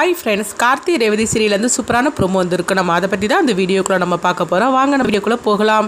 Hi friends, Karthi Revathi சீரியலேருந்து சூப்பரான promo வந்துருக்கு. நம்ம அதை பற்றி தான் அந்த வீடியோக்குள்ளே நம்ம பார்க்க போகிறோம். வாங்க நம்ம வீடியோக்குள்ளே போகலாம்.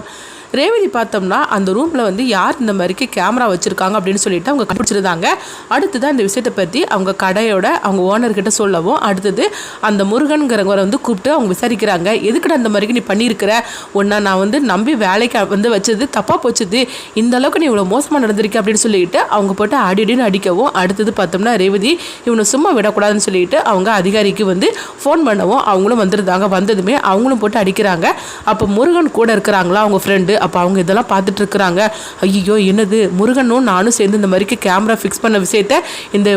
ரேவதி பார்த்தோம்னா அந்த ரூமில் வந்து யார் இந்த மாதிரிக்கு கேமரா வச்சுருக்காங்க அப்படின்னு சொல்லிட்டு அவங்க கண்டுபிடிச்சிருந்தாங்க. அடுத்தது அந்த விஷயத்தை பற்றி அவங்க கடையோட அவங்க ஓனர்கிட்ட சொல்லவும், அடுத்தது அந்த முருகன்கிறவரை வந்து கூப்பிட்டு அவங்க விசாரிக்கிறாங்க. எதுக்கிட்ட அந்த மாதிரிக்கு நீ பண்ணியிருக்கிற, ஒன்றா நான் வந்து நம்பி வேலைக்கு வந்து வச்சது தப்பாக போச்சுது, இந்த அளவுக்கு நீ இவ்வளோ மோசமாக நடந்திருக்க அப்படின்னு சொல்லிட்டு அவங்க போட்டு அடின்னு அடிக்கவும், அடுத்தது பார்த்தோம்னா ரேவதி இவனை சும்மா விடக்கூடாதுன்னு சொல்லிட்டு அவங்க அதிகாரிக்கு வந்து ஃபோன் பண்ணவும் அவங்களும் வந்துருந்தாங்க. வந்ததுமே அவங்களும் போட்டு அடிக்கிறாங்க. அப்போ முருகன் கூட இருக்கிறாங்களா அவங்க ஃப்ரெண்டு. அப்போ அவங்க இதெல்லாம் பார்த்துட்டு இருக்கிறாங்க. ஐயோ என்னது, முருகனும் நானும் சேர்ந்து இந்த மாதிரிக்கு கேமரா ஃபிக்ஸ் பண்ண விஷயத்த இந்த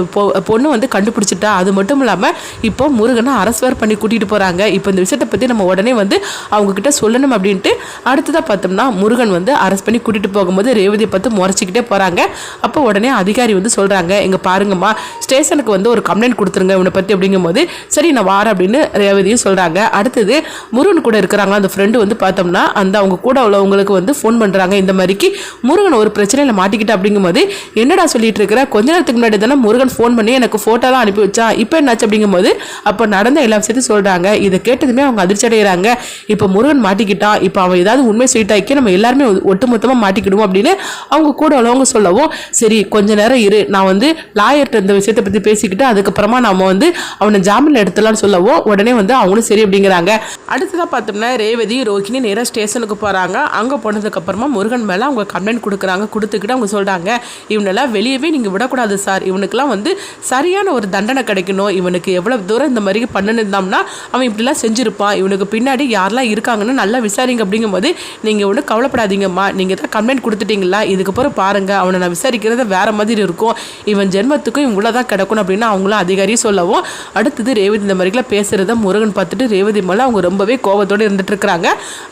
பொண்ணு வந்து கண்டுபிடிச்சிட்டா. அது மட்டும் இல்லாமல் இப்போ முருகனை அரஸ்வர் பண்ணி கூட்டிகிட்டு போகிறாங்க. இப்போ இந்த விஷயத்தை பற்றி நம்ம உடனே வந்து அவங்கக்கிட்ட சொல்லணும் அப்படின்ட்டு அடுத்ததாக பார்த்தோம்னா முருகன் வந்து அரெஸ்ட் பண்ணி கூட்டிகிட்டு போகும்போது ரேவதியை பார்த்து முறைச்சிக்கிட்டே போகிறாங்க. அப்போ உடனே அதிகாரி வந்து சொல்கிறாங்க, எங்கள் பாருங்கம்மா, ஸ்டேஷனுக்கு வந்து ஒரு கம்ப்ளைண்ட் கொடுத்துருங்க இவனை பற்றி அப்படிங்கும்போது, சரி நான் வாரேன் அப்படின்னு ரேவதியும் சொல்கிறாங்க. அடுத்தது முருகன் கூட இருக்கிறாங்க அந்த ஃப்ரெண்டு வந்து பார்த்தோம்னா அந்த அவங்க கூட உள்ளவங்களுக்கு வந்து ஃபோன் பண்ணுறாங்க. இந்த மாதிரிக்கு முருகன் ஒரு பிரச்சனையில் மாட்டிக்கிட்டு அப்படிங்கும்போது, என்னடா சொல்லிட்டு இருக்கிற, கொஞ்ச நேரத்துக்கு முன்னாடி தானே முருகன் ஃபோன் பண்ணி எனக்கு ஃபோட்டோலாம் அனுப்பி வச்சா, இப்போ என்னாச்சு அப்படிங்கும்போது அப்போ நடந்த எல்லா விஷயத்தையும் சொல்கிறாங்க. இதை கேட்டதுமே அவங்க அதிர்ச்சி அடைகிறாங்க. இப்போ முருகன் மாட்டிக்கிட்டா, இப்போ அவன் ஏதாவது உண்மை சொல்லிட்டாக்கி நம்ம எல்லாருமே ஒட்டுமொத்தமாக மாட்டிக்கிடுவோம் அப்படின்னு அவங்க கூட உள்ளவங்க சொல்லவும், சரி கொஞ்ச நேரம் இரு, நான் வந்து லாயர்கிட்ட இந்த விஷயத்தை பற்றி பேசிக்கிட்டு அதுக்கப்புறமா நம்ம வந்து அவனை ஜாமீன் எடுத்துலான்னு சொல்லவும் உடனே வந்து அவங்களும் சரி அப்படிங்கிறாங்க. அடுத்ததாக பார்த்தோம்னா ரேவதி ரோஹிணி நேராக ஸ்டேஷனுக்கு போகிறாங்க. அங்கே போனதுக்கப்புறமா முருகன் மேலே அவங்க கம்ப்ளைண்ட் கொடுக்குறாங்க. கொடுத்துக்கிட்டு அவங்க சொல்கிறாங்க, இவனெல்லாம் வெளியவே நீங்கள் விடக்கூடாது சார், இவனுக்கெல்லாம் வந்து சரியான ஒரு தண்டனை கிடைக்கணும், இவனுக்கு எவ்வளோ தூரம் இந்த மாதிரி பண்ணிருந்தோம்னா அவன் இப்படிலாம் செஞ்சுருப்பான், இவனுக்கு பின்னாடி யாரெல்லாம் இருக்காங்கன்னு நல்லா விசாரிங்க அப்படிங்கும்போது, நீங்கள் ஒன்றும் கவலைப்படாதீங்கம்மா, நீங்கள் தான் கம்ப்ளைண்ட் கொடுத்துட்டீங்களா, இதுக்கப்புறம் பாருங்கள் அவனை நான் விசாரிக்கிறது வேறு மாதிரி இருக்கும், இவன் ஜென்மத்துக்கும் இவங்கள தான் கிடக்கணும் அப்படின்னு அவங்களும் அதிகாரியும் சொல்லவும், அடுத்தது ரேவதி இந்த மாதிரிலாம் பேசுகிறத முருகன் பார்த்துட்டு ரேவதி மேலே அவங்க ரொம்பவே கோபத்தோடு இருந்துட்டு இருக்கிறாங்க.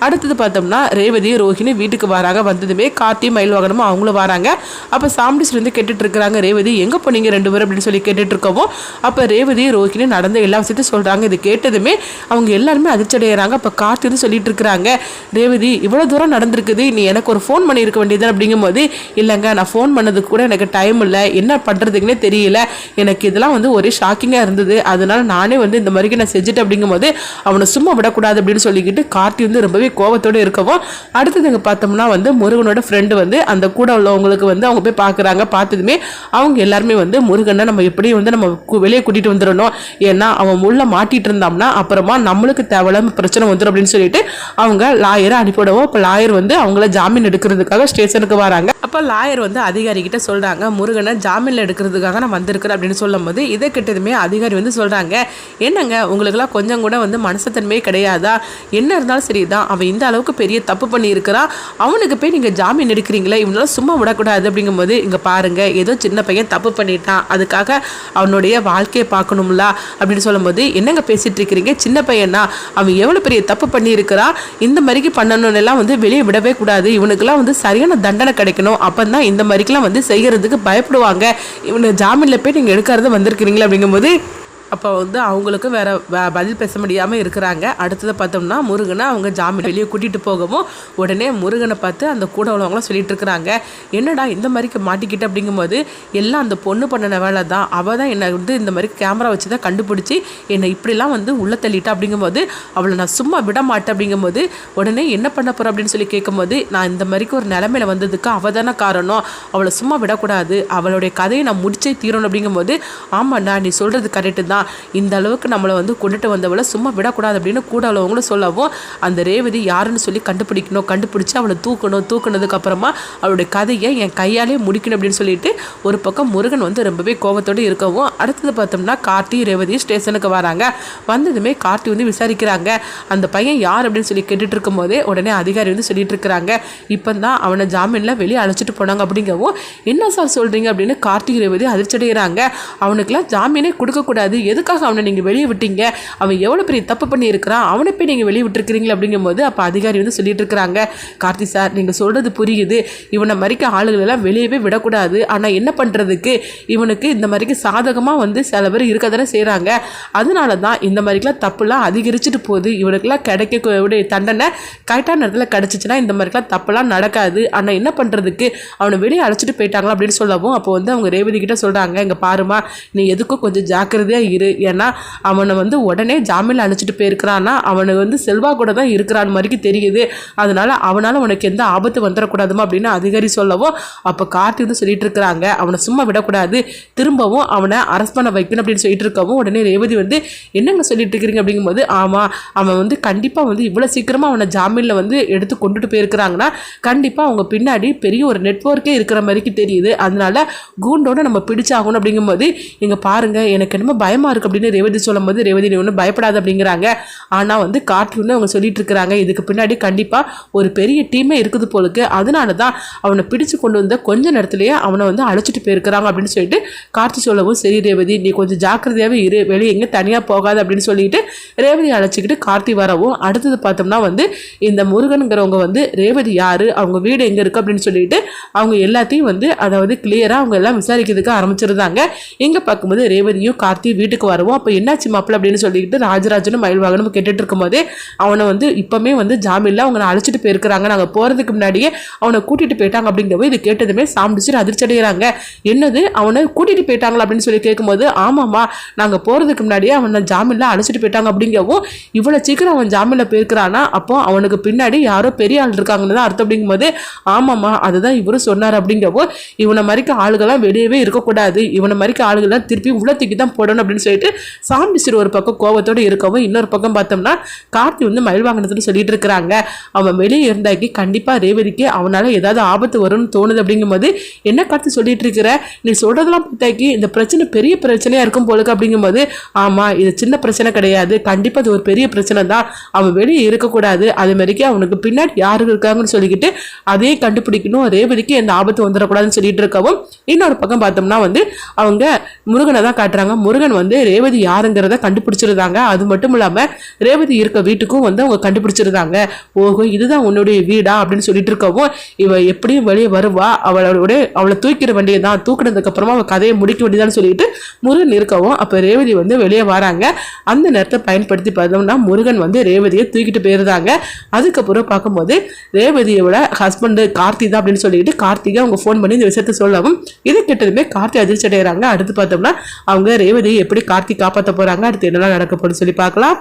அடுத்தது பார்த்தோம்னா ரேவதி ரோஹிணி வீட்டுக்கு வராங்க. வந்ததுமே கார்த்தி மயில்வாகனமும் அவங்களும் வராங்க. அப்போ சாம்பிஸ்லேருந்து கேட்டுட்டு இருக்கிறாங்க, ரேவதி எங்கே போனீங்க ரெண்டு பேரும் அப்படின்னு சொல்லி கேட்டுட்டு இருக்கவும், அப்போ ரேவதி ரோஹிணி நடந்த எல்லா விஷயத்தையும் சொல்கிறாங்க. இது கேட்டதுமே அவங்க எல்லாருமே அதிர்ச்சி அடைகிறாங்க. அப்போ கார்த்தி வந்து சொல்லிட்டு இருக்கிறாங்க, ரேவதி இவ்வளோ தூரம் நடந்திருக்குது, நீ எனக்கு ஒரு ஃபோன் பண்ணியிருக்க வேண்டியது அப்படிங்கும்போது, இல்லைங்க நான் ஃபோன் பண்ணதுக்கு கூட எனக்கு டைம் இல்லை, என்ன பண்ணுறதுக்குன்னே தெரியல, எனக்கு இதெல்லாம் வந்து ஒரே ஷாக்கிங்காக இருந்தது, அதனால நானே வந்து இந்த மாதிரிக்கு நான் செஞ்சுட்டேன் அப்படிங்கும்போது அவனை சும்மா விடக்கூடாது அப்படின்னு சொல்லிக்கிட்டு கார்த்தி வந்து ரொம்பவே கோபத்தோடு இருக்கவும், அடுத்தது பார்த்தோம்னா வந்து முருகனோட ஃப்ரெண்டு வந்து அந்த கூட உள்ளவங்களுக்கு வந்து அவங்க போய் பார்க்குறாங்க. பார்த்ததுமே அவங்க எல்லாருமே வந்து முருகனை நம்ம எப்படியும் வந்து நம்ம வெளியே கூட்டிகிட்டு வந்துடணும், ஏன்னா அவன் உள்ள மாட்டிகிட்டு இருந்தாம்னா அப்புறமா நம்மளுக்கு தேவையில்லாம பிரச்சனை வந்துடும் அப்படின்னு சொல்லிட்டு அவங்க லாயரை அனுப்பிவிடவும், இப்போ லாயர் வந்து அவங்கள ஜாமீன் எடுக்கிறதுக்காக ஸ்டேஷனுக்கு வராங்க. அப்போ லாயர் வந்து அதிகாரி கிட்ட சொல்கிறாங்க, முருகனை ஜாமீனில் எடுக்கிறதுக்காக நான் வந்திருக்கிறேன் அப்படின்னு சொல்லும் போது, இதை கிட்டதுமே அதிகாரி வந்து சொல்கிறாங்க, என்னங்க உங்களுக்குலாம் கொஞ்சம் கூட வந்து மனசத்தன்மையே கிடையாதா, என்ன இருந்தாலும் சரிதான், அவன் இந்த அளவுக்கு பெரிய தப்பு பண்ணியிருக்கிறான், அவனுக்கு போய் நீங்கள் ஜாமீன் எடுக்கிறீங்களே, இவனால சும்மா விடக்கூடாது அப்படிங்கும்போது, இங்கே பாருங்கள் ஏதோ சின்ன பையன் தப்பு பண்ணிட்டான், அதுக்காக அவனுடைய வாழ்க்கையை பார்க்கணும்ல அப்படின்னு சொல்லும்போது, என்னங்க பேசிகிட்டு இருக்கிறீங்க, சின்ன பையனா, அவன் எவ்வளோ பெரிய தப்பு பண்ணியிருக்கிறான், இந்த மாதிரிக்கு பண்ணணும்னு எல்லாம் வந்து வெளியே விடவே கூடாது, இவனுக்கெல்லாம் வந்து சரியான தண்டனை கிடைக்கணும், அப்போ தான் இந்த மாதிரிக்கெல்லாம் வந்து செய்கிறதுக்கு பயப்படுவாங்க, இவனை ஜாமீனில் போய் நீங்கள் எடுக்கிறது வந்திருக்கிறீங்களா அப்படிங்கும்போது அப்போ வந்து அவங்களுக்கு வேறு பதில் பேச முடியாமல் இருக்கிறாங்க. அடுத்ததை பார்த்தோம்னா முருகனை அவங்க ஜாமீன் வெளியே கூட்டிகிட்டு போகவும், உடனே முருகனை பார்த்து அந்த கூட உள்ளவங்களாம் சொல்லிட்டு இருக்கிறாங்க, என்னடா இந்த மாதிரிக்கு மாட்டிக்கிட்டு அப்படிங்கும்போது, எல்லாம் அந்த பொண்ணு பண்ணின வேலை தான், அவள் தான் என்னை வந்து இந்த மாதிரி கேமரா வச்சு தான் கண்டுபிடிச்சி என்னை இப்படிலாம் வந்து உள்ள தள்ளிட்டா அப்படிங்கும்போது, அவளை நான் சும்மா விட மாட்டேன் அப்படிங்கும்போது, உடனே என்ன பண்ண போகிறேன் அப்படின்னு சொல்லி கேட்கும்போது, நான் இந்த மாதிரிக்கு ஒரு நிலைமையில வந்ததுக்கு அவள் தானே காரணம், அவளை சும்மா விடக்கூடாது, அவளுடைய கதையை நான் முடிச்சே தீரணும் அப்படிங்கும்போது, ஆமாண்டா நீ சொல்கிறது கரெக்டு தான், இந்த அளவுக்கு நம்மளை வந்து கொண்டுட்டு வந்தவளை சும்மா விடக்கூடாது அப்படின்னு கூட உள்ளவங்களும் சொல்லவும், அந்த ரேவதி யாருன்னு சொல்லி கண்டுபிடிக்கணும், கண்டுபிடிச்சு அவளை தூக்குனதுக்கு அப்புறமா அவளுடைய கதையை என் கையாலே முடிக்கணும் அப்படின்னு சொல்லிட்டு ஒரு பக்கம் முருகன் வந்து ரொம்பவே கோபத்தோடு இருக்கவும், அடுத்தது பார்த்தோம்னா கார்த்தி ரேவதி ஸ்டேஷனுக்கு வராங்க. வந்ததுமே கார்த்தி வந்து விசாரிக்கிறாங்க, அந்த பையன் யார் அப்படின்னு சொல்லி கேட்டுட்டு இருக்கும் போதே உடனே அதிகாரி வந்து சொல்லிட்டு இருக்கிறாங்க, இப்போ தான் அவனை ஜாமீனில் வெளியே அழைச்சிட்டு போனாங்க அப்படிங்கவும், என்ன சார் சொல்கிறீங்க அப்படின்னு கார்த்தி ரேவதி அதிர்ச்சி அடைகிறாங்க. அவனுக்குலாம் ஜாமீனே கொடுக்கக்கூடாது, எதுக்காக அவனை நீங்கள் வெளியே விட்டீங்க, அவன் எவ்வளோ பெரிய தப்பு பண்ணியிருக்கிறான், அவனை போய் நீங்கள் வெளியே விட்டுருக்கிறீங்களா அப்படிங்கும்போது, அப்போ அதிகாரி வந்து சொல்லிட்டு இருக்கிறாங்க, கார்த்தி சார் நீங்கள் சொல்கிறது புரியுது, இவனை மறிக்க ஆளுகளெல்லாம் வெளியவே விடக்கூடாது, ஆனால் என்ன பண்ணுறதுக்கு இவனுக்கு இந்த மாதிரிக்கு சாதகமாக வந்து சில பேர் இருக்க தானே செய்கிறாங்க, அதனால தான் இந்த மாதிரிக்கெலாம் தப்புலாம் அதிகரிச்சுட்டு போகுது, இவனுக்கெல்லாம் கிடைக்கக்கூடிய தண்டனை கரெக்டான நேரத்தில் கிடச்சிச்சின்னா இந்த மாதிரிக்கெலாம் தப்புலாம் நடக்காது, ஆனால் என்ன பண்ணுறதுக்கு அவனை வெளியே அழைச்சிட்டு போயிட்டாங்களா அப்படின்னு சொல்லவும், அப்போ வந்து அவங்க ரேவதி கிட்ட சொல்கிறாங்க, இங்கே பாருமா நீ எதுக்கும் கொஞ்சம் ஜாக்கிரதையாக இரு, ஏன்னா அவனை வந்து உடனே ஜாமீனில் அழைச்சிட்டு போயிருக்கிறான்னா அவனுக்கு வந்து செல்வா கூட தான் இருக்கிறான் மாதிரிக்கு தெரியுது, அதனால அவனால் உனக்கு எந்த ஆபத்து வந்துடக்கூடாதுமா அப்படின்னு அதிகாரி சொல்லவும் அப்போ கார்த்தி வந்து சொல்லிட்டு இருக்கிறாங்க அவனை சும்மா விடக்கூடாது, திரும்பவும் அவனை அரெஸ்ட் பண்ண வைக்கணும் அப்படின்னு சொல்லிட்டு இருக்கவும் உடனே ரேவதி வந்து என்னங்க சொல்லிட்டு இருக்கிறீங்க அப்படிங்கும்போது ஆமாம் அவன் வந்து கண்டிப்பாக வந்து இவ்வளோ சீக்கிரமாக அவனை ஜாமீனில் வந்து எடுத்து கொண்டுட்டு போயிருக்கிறாங்கன்னா கண்டிப்பாக அவங்க பின்னாடி பெரிய ஒரு நெட்வொர்க்கே இருக்கிற மாதிரிக்கு தெரியுது, அதனால கூண்டோட நம்ம பிடிச்சாகணும் அப்படிங்கும்போது இங்கே பாருங்க எனக்கு என்னமோ பயமாக இருக்குது அப்படின்னு ரேவதி சொல்லும்போது ரேவதி நீ ஒன்றும் பயப்படாது அப்படிங்கிறாங்க. ஆனால் வந்து கார்த்தி வந்து அவங்க சொல்லிட்டு இருக்கிறாங்க இதுக்கு பின்னாடி கண்டிப்பாக ஒரு பெரிய டீமே இருக்குது போலுக்கு, அதனால தான் அவனை பிடிச்சு கொண்டு வந்த கொஞ்ச நேரத்திலேயே அவனை வந்து அழைச்சிட்டு போயிருக்கிறாங்க அப்படின்னு சொல்லிட்டு கார்த்தி சொல்லவும் சரி ரேவதி நீ கொஞ்சம் ஜாக்கிரதையாகவே இரு, வெளியே எங்கே தனியாக போகாது அப்படின்னு சொல்லிட்டு ரேவதி அழைச்சிக்கிட்டு கார்த்தி வரவும் அடுத்தது பார்த்தோம்னா வந்து இந்த முருகனுங்கிறவங்க வந்து ரேவதி யார் அவங்க வீடு எங்கே இருக்குது அப்படின்னு சொல்லிட்டு அவங்க எல்லாத்தையும் வந்து அதாவது கிளியராக அவங்க எல்லாம் விசாரிக்கிறதுக்கு ஆரம்பிச்சிருந்தாங்க. எங்கே பார்க்கும்போது ரேவதியும் கார்த்தி வீட்டுக்கு வரவும் அப்போ என்னாச்சு மாப்பிள்ள அப்படின்னு சொல்லிட்டு ராஜராஜனும் மயில்வாகனும் கேட்டுட்டு இருக்கும்போதே அவனை வந்து இப்போமே வந்து ஜாமீனில் அவங்களை அழைச்சிட்டு போயிருக்கிறாங்க, நாங்கள் போகிறதுக்கு முன்னாடியே அவனை கூட்டிகிட்டு போயிட்டாங்க அப்படிங்கவே இது கேட்டதுமே சாம்பிடிச்சு அதிர்ச்சி அடைகிறாங்க. என்னது அவனை கூட்டிகிட்டு போயிட்டாங்களா அப்படின்னு சொல்லி கேட்கும்போது ஆமாம்மா நாங்கள் போகிறதுக்கு முன்னாடியே அவனை ஜாமீனில் அழைச்சிட்டு போயிட்டாங்க அப்படிங்கவும் இவ்வளோ சீக்கிரம் அவன் ஜாமீனில் போயிருக்கிறானா அப்போ அவனுக்கு பின்னாடி யாரோ பெரிய ஆள் இருக்காங்கன்னு தான் அர்த்தம் அப்படிங்கும்போது ஆமாம்மா அதுதான் இவரும் சொன்னார் அப்படிங்கவோ இவனை மாதிரிக்கு ஆளுகள்லாம் வெளியவே இருக்கக்கூடாது, இவனை மாதிரிக்கு ஆளுகள்லாம் திருப்பி உள்ளத்துக்கு தான் போடணும் அப்படின்னு சொல்லிட்டு சாம்பிடிச்சிரு ஒரு பக்கம் கோபத்தோடு இருக்கவும் இன்னொரு பக்கம் பார்த்தோம்னா கார்த்தி வந்து மயில் வாங்கினதுன்னு சொல்லிட்டு இருக்கிறாங்க. அவன் வெளியே இருந்தாக்கி கண்டிப்பாக ரேவதிக்கு அவனால் ஏதாவது ஆபத்து வரும்னு தோணுது அப்படிங்கும்போது என்ன கார்த்தி சொல்லிட்டு இருக்கிற நீ சொல்கிறதெல்லாம் பார்த்தாக்கி இந்த பிரச்சனை பெரிய பிரச்சனையாக இருக்கும் போலுக்கு அப்படிங்கும்போது ஆமாம் இது சின்ன பிரச்சனை கிடையாது, கண்டிப்பாக அது ஒரு பெரிய பிரச்சனை தான், அவன் வெளியே இருக்கக்கூடாது, அது மாதிரிக்கு அவனுக்கு பின்னாடி யாரு இருக்காங்கன்னு சொல்லிக்கிட்டு அதே கண்டுபிடிக்கணும், ரேவதிக்கு எந்த ஆபத்து வந்துடக்கூடாதுன்னு சொல்லிட்டு இருக்கவும் இன்னொரு பக்கம் பார்த்தோம்னா வந்து அவங்க முருகனை தான் காட்டுறாங்க. முருகன் வந்து ரேவதி யாருங்கிறத கண்டுபிடிச்சிருந்தாங்க, அது மட்டும் இல்லாமல் ரேவதி இருக்க வீட்டுக்கும் வந்து அவங்க கண்டுபிடிச்சிருந்தாங்க. ஓஹோ இதுதான் உன்னுடைய வீடா அப்படின்னு சொல்லிட்டு இருக்கவும் இவ எப்படியும் வெளியே வருவா, அவளை தூக்கிற வேண்டியது தான், தூக்கினதுக்கு அப்புறமா அவள் கதையை முடிக்க வேண்டியதான்னு சொல்லிட்டு முருகன் இருக்கவும் அப்போ ரேவதி வந்து வெளியே வராங்க. அந்த நேரத்தை பயன்படுத்தி பார்த்தோம்னா முருகன் வந்து ரேவதியை தூக்கிட்டு போயிருந்தாங்க. அதுக்கப்புறம் பார்க்கும்போது ரேவதியோட ஹஸ்பண்டு கார்த்தி தான் அப்படின்னு சொல்லிட்டு கார்த்திகை அவங்க ஃபோன் பண்ணி இந்த விஷயத்த சொல்லவும் இது கிட்டதுமே கார்த்தி அதிர்ச்சி அடைகிறாங்க. அடுத்து பார்த்தோம்னா அவங்க ரேவதியை எப்படி கார்த்தி காப்பாற்ற போகிறாங்க, அடுத்து என்னெல்லாம் நடக்க போகுதுன்னு சொல்லி பார்க்கலாம்.